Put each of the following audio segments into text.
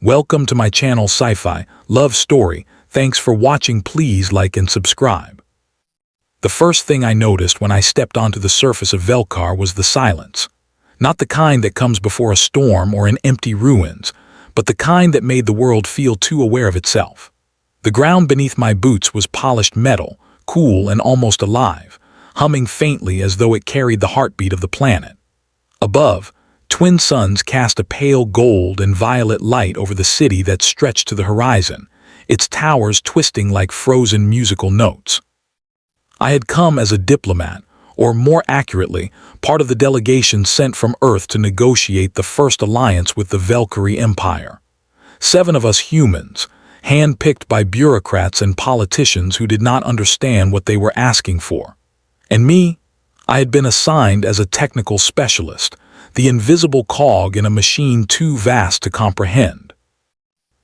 Welcome to my channel Sci-Fi Love Story. Thanks for watching. Please like and subscribe. The first thing I noticed when I stepped onto the surface of Velkar was the silence. Not the kind that comes before a storm or in empty ruins, but the kind that made the world feel too aware of itself. The ground beneath my boots was polished metal, cool and almost alive, humming faintly as though it carried the heartbeat of the planet. Above, twin suns cast a pale gold and violet light over the city that stretched to the horizon, its towers twisting like frozen musical notes. I had come as a diplomat, or more accurately, part of the delegation sent from Earth to negotiate the first alliance with the Valkyrie Empire. 7 of us humans, hand-picked by bureaucrats and politicians who did not understand what they were asking for. And me? I had been assigned as a technical specialist, the invisible cog in a machine too vast to comprehend.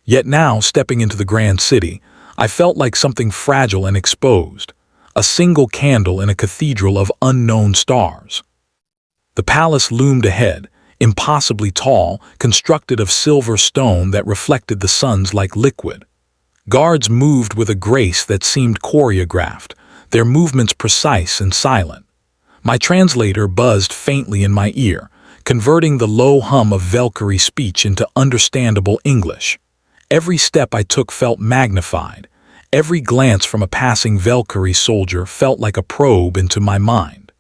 Yet now, stepping into the grand city, I felt like something fragile and exposed, a single candle in a cathedral of unknown stars. The palace loomed ahead, impossibly tall, constructed of silver stone that reflected the suns like liquid. Guards moved with a grace that seemed choreographed, their movements precise and silent. My translator buzzed faintly in my ear, converting the low hum of Valkyrie speech into understandable English. Every step I took felt magnified. Every glance from a passing Valkyrie soldier felt like a probe into my mind.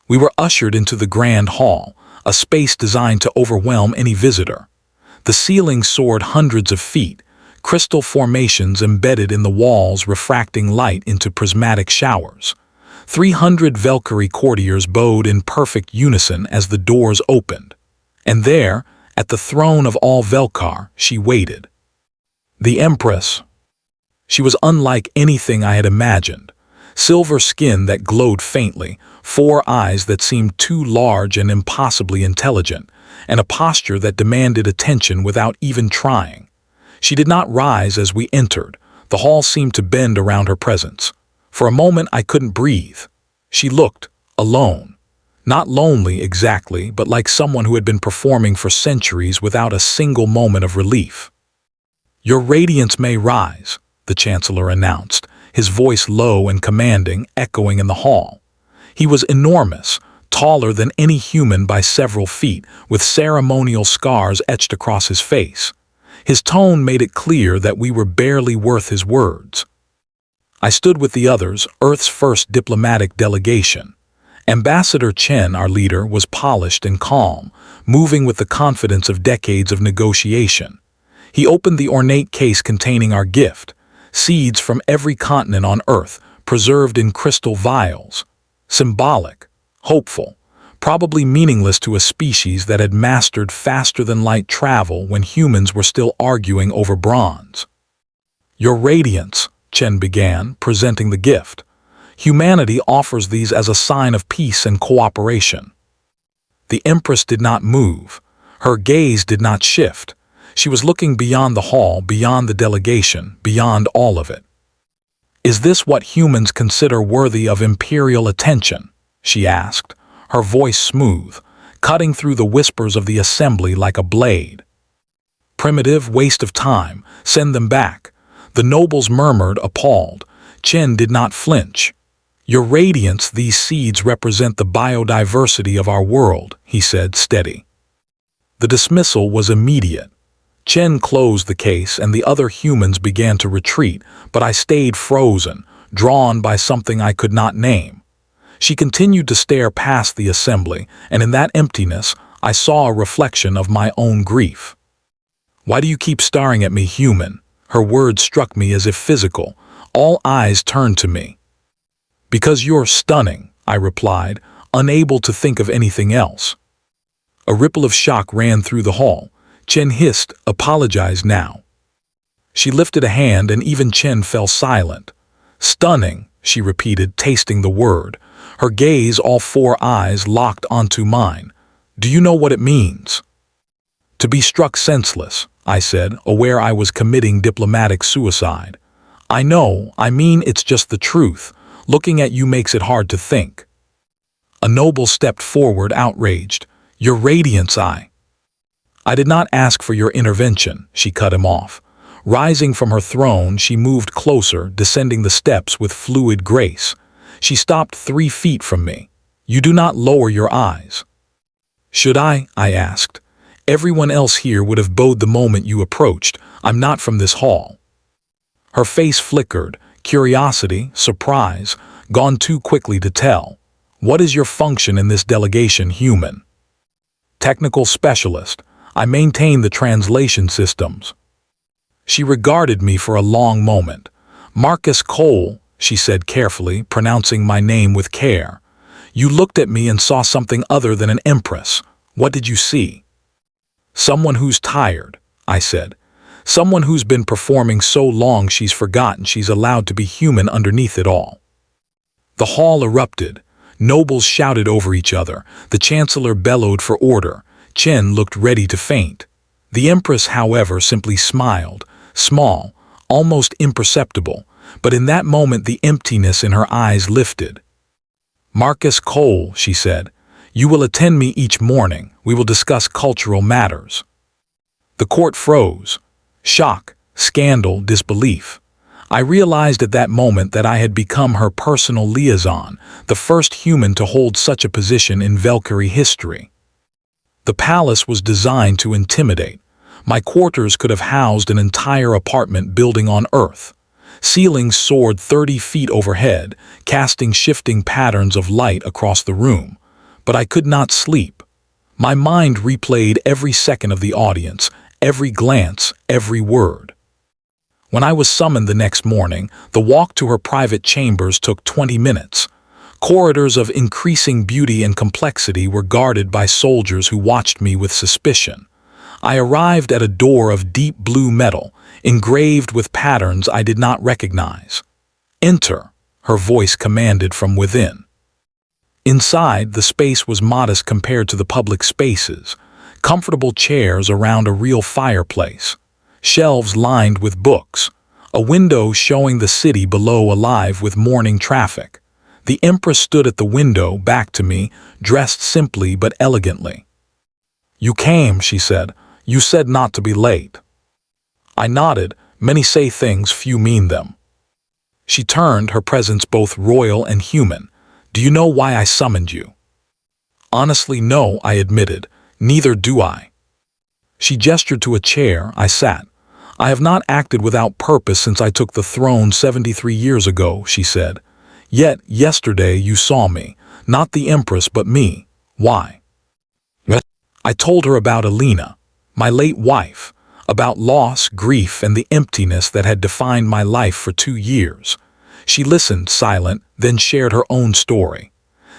We were ushered into the grand hall, a space designed to overwhelm any visitor. The ceiling soared hundreds of feet, crystal formations embedded in the walls refracting light into prismatic showers. 300 Valkyrie courtiers bowed in perfect unison as the doors opened. And there, at the throne of all Velkar, she waited. The Empress. She was unlike anything I had imagined. Silver skin that glowed faintly, 4 eyes that seemed too large and impossibly intelligent, and a posture that demanded attention without even trying. She did not rise as we entered. The hall seemed to bend around her presence. For a moment I couldn't breathe. She looked alone. Not lonely exactly, but like someone who had been performing for centuries without a single moment of relief. "Your radiance may rise," the Chancellor announced, his voice low and commanding, echoing in the hall. He was enormous, taller than any human by several feet, with ceremonial scars etched across his face. His tone made it clear that we were barely worth his words. I stood with the others, Earth's first diplomatic delegation. Ambassador Chen, our leader, was polished and calm, moving with the confidence of decades of negotiation. He opened the ornate case containing our gift, seeds from every continent on Earth, preserved in crystal vials. Symbolic, hopeful, probably meaningless to a species that had mastered faster-than-light travel when humans were still arguing over bronze. "Your radiance," Chen began, presenting the gift. "Humanity offers these as a sign of peace and cooperation." The Empress did not move. Her gaze did not shift. She was looking beyond the hall, beyond the delegation, beyond all of it. "Is this what humans consider worthy of imperial attention?" she asked, her voice smooth, cutting through the whispers of the assembly like a blade. "Primitive, waste of time. Send them back." The nobles murmured, appalled. Chen did not flinch. "Your radiance, these seeds represent the biodiversity of our world," he said, steady. The dismissal was immediate. Chen closed the case and the other humans began to retreat, but I stayed frozen, drawn by something I could not name. She continued to stare past the assembly, and in that emptiness, I saw a reflection of my own grief. "Why do you keep staring at me, human?" Her words struck me as if physical. All eyes turned to me. "Because you're stunning," I replied, unable to think of anything else. A ripple of shock ran through the hall. Chen hissed, "Apologize now." She lifted a hand and even Chen fell silent. "Stunning," she repeated, tasting the word. Her gaze, all 4 eyes, locked onto mine. "Do you know what it means?" "To be struck senseless," I said, aware I was committing diplomatic suicide. "I know, I mean it's just the truth. Looking at you makes it hard to think." A noble stepped forward, outraged. "Your radiance, "I did not ask for your intervention," she cut him off. Rising from her throne, she moved closer, descending the steps with fluid grace. She stopped 3 feet from me. "You do not lower your eyes." "Should I?" I asked. "Everyone else here would have bowed the moment you approached. I'm not from this hall." Her face flickered, curiosity, surprise, gone too quickly to tell. "What is your function in this delegation, human?" "Technical specialist. I maintain the translation systems." She regarded me for a long moment. "Marcus Cole," she said carefully, pronouncing my name with care. "You looked at me and saw something other than an Empress. What did you see?" "Someone who's tired," I said. "Someone who's been performing so long she's forgotten she's allowed to be human underneath it all." The hall erupted. Nobles shouted over each other. The Chancellor bellowed for order. Chen looked ready to faint. The Empress, however, simply smiled, small, almost imperceptible, but in that moment the emptiness in her eyes lifted. "Marcus Cole," she said, "you will attend me each morning. We will discuss cultural matters." The court froze. Shock, scandal, disbelief. I realized at that moment that I had become her personal liaison, the first human to hold such a position in Valkyrie history. The palace was designed to intimidate. My quarters could have housed an entire apartment building on Earth. Ceilings soared 30 feet overhead, casting shifting patterns of light across the room. But I could not sleep. My mind replayed every second of the audience, every glance, every word. When I was summoned the next morning, the walk to her private chambers took 20 minutes. Corridors of increasing beauty and complexity were guarded by soldiers who watched me with suspicion. I arrived at a door of deep blue metal, engraved with patterns I did not recognize. "Enter," her voice commanded from within. Inside, the space was modest compared to the public spaces. Comfortable chairs around a real fireplace. Shelves lined with books. A window showing the city below alive with morning traffic. The Empress stood at the window, back to me, dressed simply but elegantly. "You came," she said. "You said not to be late." I nodded. Many say things, few mean them. She turned, her presence both royal and human. "Do you know why I summoned you?" "Honestly, no," I admitted. "Neither do I." She gestured to a chair. I sat. "I have not acted without purpose since I took the throne 73 years ago," she said. "Yet, yesterday you saw me, not the Empress but me. Why?" I told her about Alina, my late wife, about loss, grief, and the emptiness that had defined my life for 2 years. She listened, silent, then shared her own story.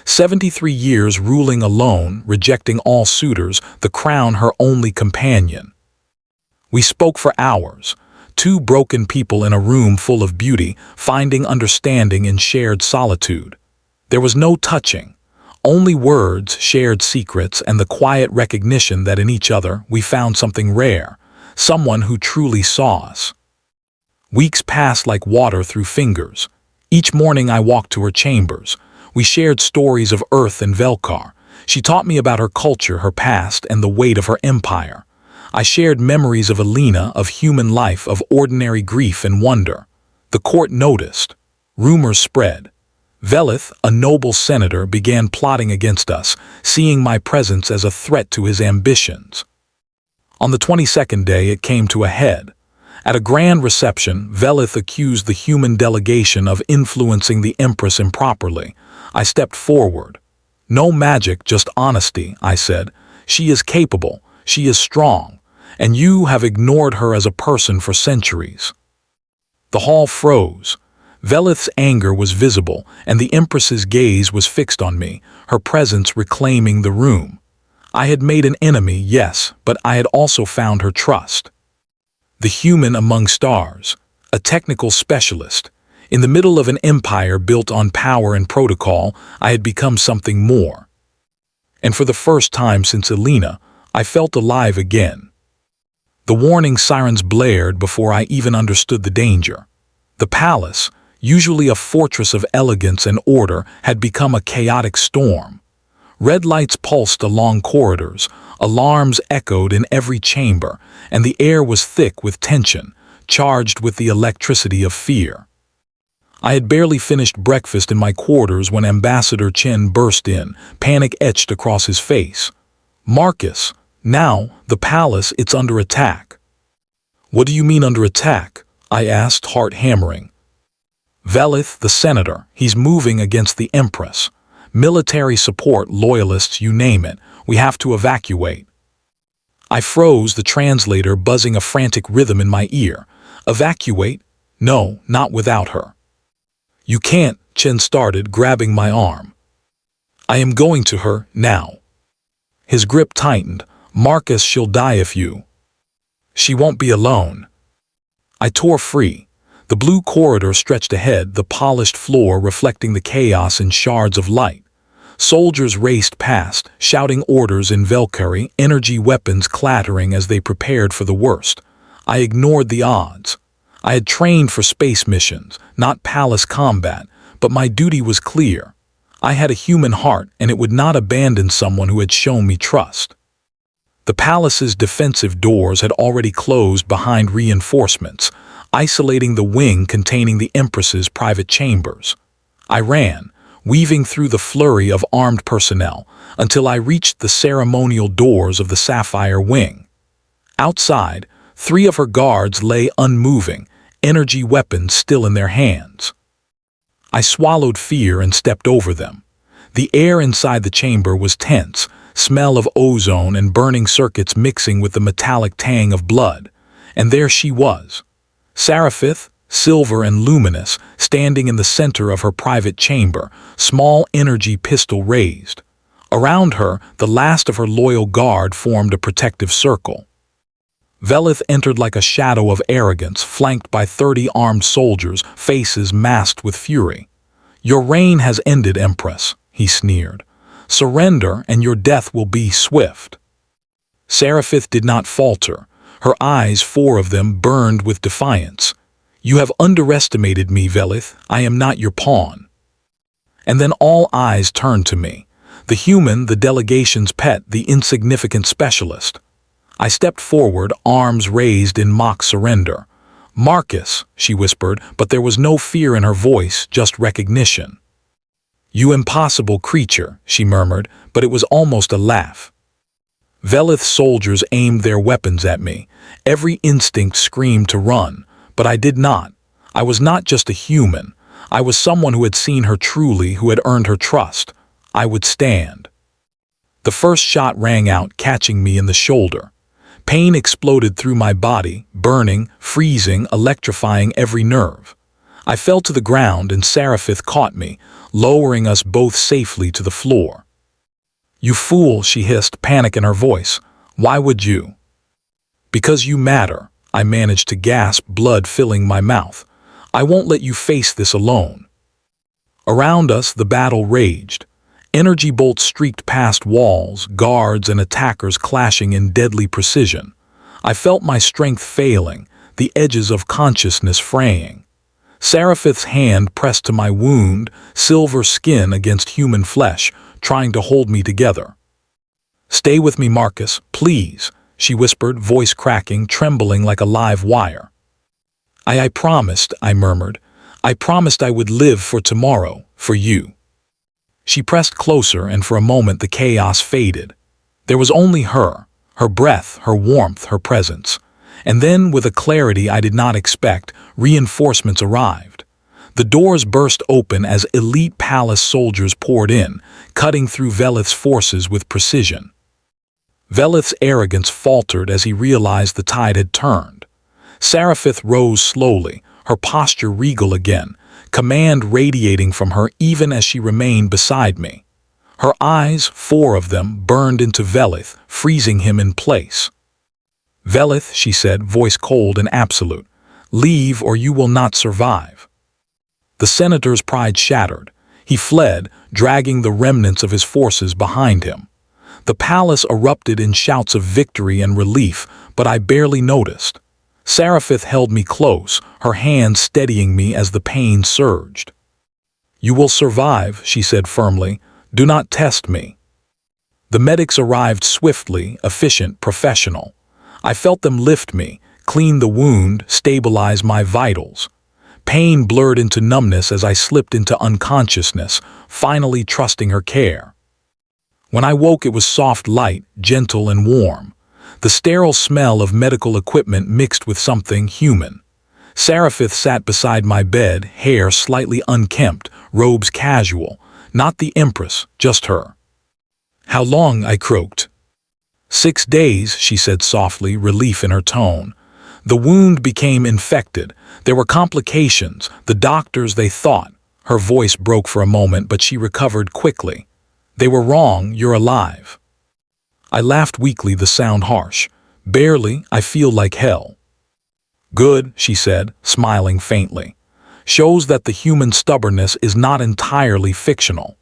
73 years ruling alone, rejecting all suitors, the crown her only companion. We spoke for hours. 2 broken people in a room full of beauty, finding understanding in shared solitude. There was no touching, only words, shared secrets, and the quiet recognition that in each other we found something rare, someone who truly saw us. Weeks passed like water through fingers. Each morning I walked to her chambers. We shared stories of Earth and Velkar. She taught me about her culture, her past, and the weight of her empire. I shared memories of Alina, of human life, of ordinary grief and wonder. The court noticed. Rumors spread. Velith, a noble senator, began plotting against us, seeing my presence as a threat to his ambitions. On the 22nd day, it came to a head. At a grand reception, Velith accused the human delegation of influencing the Empress improperly. I stepped forward. "No magic, just honesty," I said. "She is capable, she is strong, and you have ignored her as a person for centuries." The hall froze. Velith's anger was visible, and the Empress's gaze was fixed on me, her presence reclaiming the room. I had made an enemy, yes, but I had also found her trust. The human among stars, a technical specialist. In the middle of an empire built on power and protocol, I had become something more. And for the first time since Alina, I felt alive again. The warning sirens blared before I even understood the danger. The palace, usually a fortress of elegance and order, had become a chaotic storm. Red lights pulsed along corridors, alarms echoed in every chamber, and the air was thick with tension, charged with the electricity of fear. I had barely finished breakfast in my quarters when Ambassador Chen burst in, panic etched across his face. "Marcus, now, the palace, it's under attack." "What do you mean under attack?" I asked, heart hammering. "Velith, the senator, he's moving against the Empress. Military support, loyalists, you name it. We have to evacuate." I froze, the translator buzzing a frantic rhythm in my ear. "Evacuate? No, not without her." "You can't," Chen started, grabbing my arm. "I am going to her, now." His grip tightened. "Marcus, she'll die if you." "She won't be alone." I tore free. The blue corridor stretched ahead, the polished floor reflecting the chaos in shards of light. Soldiers raced past, shouting orders in Valkyrie, energy weapons clattering as they prepared for the worst. I ignored the odds. I had trained for space missions, not palace combat, but my duty was clear. I had a human heart, and it would not abandon someone who had shown me trust. The palace's defensive doors had already closed behind reinforcements, isolating the wing containing the Empress's private chambers. I ran, weaving through the flurry of armed personnel, until I reached the ceremonial doors of the Sapphire Wing. Outside, 3 of her guards lay unmoving, energy weapons still in their hands. I swallowed fear and stepped over them. The air inside the chamber was tense, smell of ozone and burning circuits mixing with the metallic tang of blood. And there she was, Seraphith, silver and luminous, standing in the center of her private chamber, small energy pistol raised. Around her, the last of her loyal guard formed a protective circle. Velith entered like a shadow of arrogance, flanked by 30 armed soldiers, faces masked with fury. "Your reign has ended, Empress," he sneered. "Surrender, and your death will be swift." Seraphith did not falter. Her eyes, 4 of them, burned with defiance. "You have underestimated me, Velith. I am not your pawn." And then all eyes turned to me. The human, the delegation's pet, the insignificant specialist. I stepped forward, arms raised in mock surrender. "Marcus," she whispered, but there was no fear in her voice, just recognition. "You impossible creature," she murmured, but it was almost a laugh. Velith's soldiers aimed their weapons at me. Every instinct screamed to run, but I did not. I was not just a human. I was someone who had seen her truly, who had earned her trust. I would stand. The first shot rang out, catching me in the shoulder. Pain exploded through my body, burning, freezing, electrifying every nerve. I fell to the ground and Seraphith caught me, lowering us both safely to the floor. "You fool," she hissed, panic in her voice. "Why would you?" "Because you matter," I managed to gasp, blood filling my mouth. "I won't let you face this alone." Around us, the battle raged. Energy bolts streaked past walls, guards and attackers clashing in deadly precision. I felt my strength failing, the edges of consciousness fraying. Seraphith's hand pressed to my wound, silver skin against human flesh, trying to hold me together. "Stay with me, Marcus, please," she whispered, voice cracking, trembling like a live wire. I promised," I murmured. "I promised I would live for tomorrow, for you." She pressed closer, and for a moment the chaos faded. There was only her breath, her warmth, her presence. And then, with a clarity I did not expect, reinforcements arrived. The doors burst open as elite palace soldiers poured in, cutting through Velith's forces with precision. Velith's arrogance faltered as he realized the tide had turned. Seraphith rose slowly, her posture regal again, command radiating from her even as she remained beside me. Her eyes, 4 of them, burned into Velith, freezing him in place. "Velith," she said, voice cold and absolute, "leave or you will not survive." The senator's pride shattered. He fled, dragging the remnants of his forces behind him. The palace erupted in shouts of victory and relief, but I barely noticed. Seraphith held me close, her hand steadying me as the pain surged. "You will survive," she said firmly. "Do not test me." The medics arrived swiftly, efficient, professional. I felt them lift me, clean the wound, stabilize my vitals. Pain blurred into numbness as I slipped into unconsciousness, finally trusting her care. When I woke, it was soft light, gentle and warm. The sterile smell of medical equipment mixed with something human. Serapith sat beside my bed, hair slightly unkempt, robes casual. Not the Empress, just her. "How long?" I croaked. "6 days," she said softly, relief in her tone. "The wound became infected. There were complications. The doctors, they thought." Her voice broke for a moment, but she recovered quickly. "They were wrong. You're alive." I laughed weakly, the sound harsh. "Barely. I feel like hell." "Good," she said, smiling faintly. "Shows that the human stubbornness is not entirely fictional."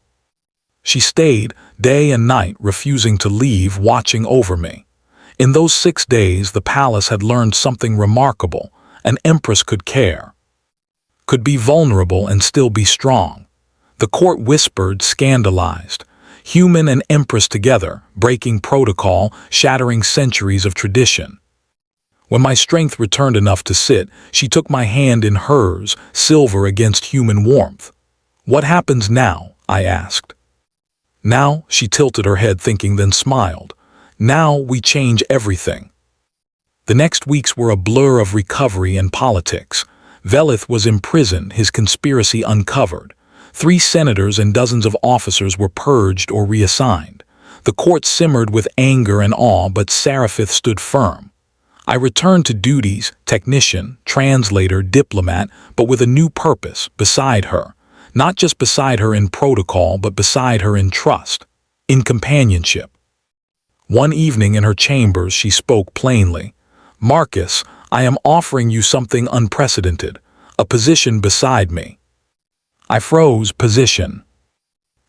She stayed, day and night, refusing to leave, watching over me. In those 6 days, the palace had learned something remarkable. An Empress could care, could be vulnerable and still be strong. The court whispered, scandalized. Human and Empress together, breaking protocol, shattering centuries of tradition. When my strength returned enough to sit, she took my hand in hers, silver against human warmth. "What happens now?" I asked. "Now," she tilted her head thinking, then smiled. "Now we change everything." The next weeks were a blur of recovery and politics. Velith was imprisoned, his conspiracy uncovered. 3 senators and dozens of officers were purged or reassigned. The court simmered with anger and awe, but Serapith stood firm. I returned to duties, technician, translator, diplomat, but with a new purpose, beside her. Not just beside her in protocol, but beside her in trust, in companionship. One evening in her chambers, she spoke plainly. "Marcus, I am offering you something unprecedented, a position beside me." I froze. Position.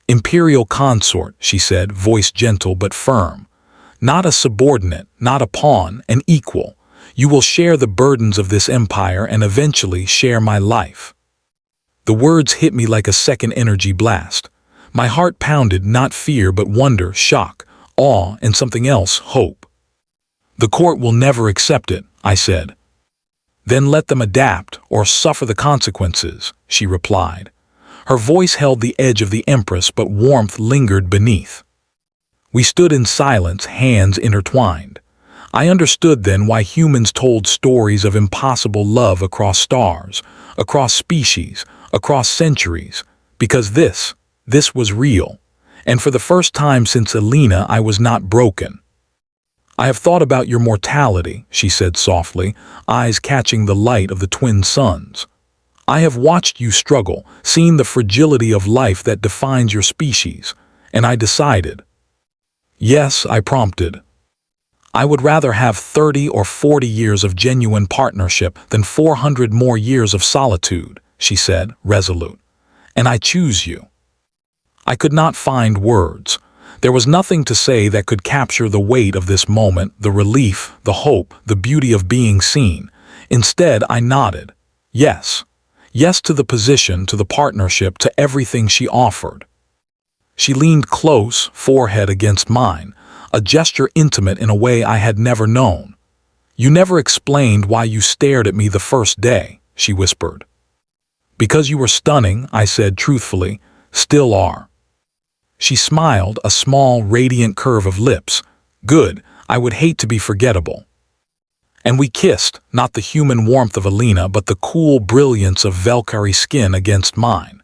"Imperial consort," she said, voice gentle but firm. "Not a subordinate, not a pawn, an equal. You will share the burdens of this empire and eventually share my life." The words hit me like a second energy blast. My heart pounded, not fear but wonder, shock, awe, and something else, hope. "The court will never accept it," I said. "Then let them adapt or suffer the consequences," she replied. Her voice held the edge of the Empress, but warmth lingered beneath. We stood in silence, hands intertwined. I understood then why humans told stories of impossible love across stars, across species, across centuries, because this was real. And for the first time since Alina, I was not broken. "I have thought about your mortality," she said softly, eyes catching the light of the twin suns. "I have watched you struggle, seen the fragility of life that defines your species, and I decided." "Yes," I prompted. "I would rather have 30 or 40 years of genuine partnership than 400 more years of solitude," she said, resolute. "And I choose you." I could not find words. There was nothing to say that could capture the weight of this moment, the relief, the hope, the beauty of being seen. Instead, I nodded. Yes. Yes to the position, to the partnership, to everything she offered. She leaned close, forehead against mine, a gesture intimate in a way I had never known. "You never explained why you stared at me the first day," she whispered. "Because you were stunning," I said truthfully, "still are." She smiled, a small, radiant curve of lips. "Good, I would hate to be forgettable." And we kissed, not the human warmth of Alina, but the cool brilliance of Valkyrie skin against mine.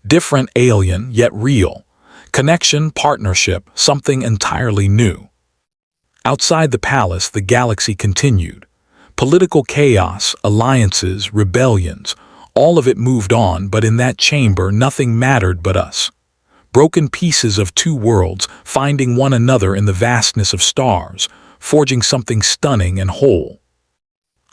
Different, alien, yet real. Connection, partnership, something entirely new. Outside the palace, the galaxy continued. Political chaos, alliances, rebellions, all of it moved on, but in that chamber nothing mattered but us. Broken pieces of 2 worlds, finding one another in the vastness of stars, forging something stunning and whole.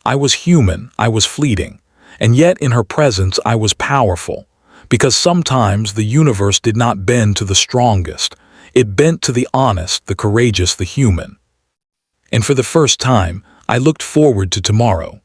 I was human, I was fleeting, and yet in her presence I was powerful, because sometimes the universe did not bend to the strongest, it bent to the honest, the courageous, the human. And for the first time, I looked forward to tomorrow.